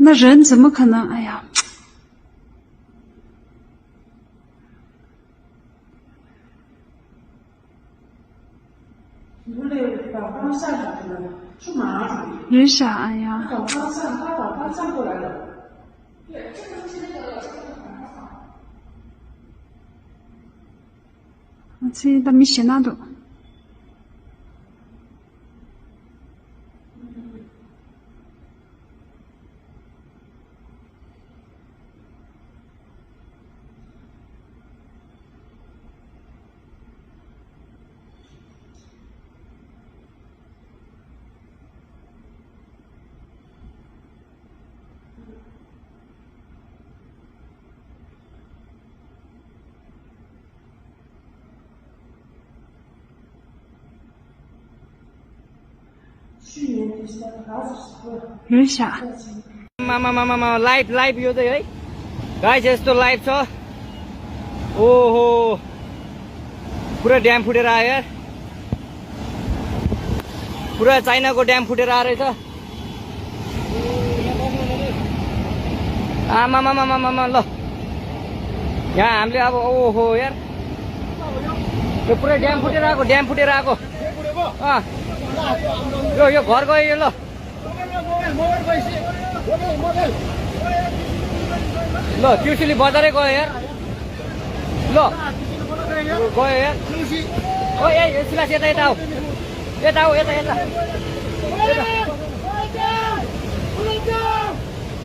那人怎么可能？哎呀！你们得把方向找出来，是马主。人傻呀！找方向，他找方向过来的。对，这个就是那个。这他没写那种。去年比赛还是人傻。मामा लाइभ यो चाहिँ है गाइस यस्तो लाइभ छ ओहो पुरा ड्याम फुटेर आयो यार पुरा चाइनाको ड्याम फुटेर आएर रहेछ आमामामामामा ल यहाँ हामीले अब ओहो यार यो पुरै ड्याम फुटेर आएको यो घर गयो यो ल ल ट्युसुली बजारै गयो यार ल गयो यार ओ ए सिलास यता आऊ यता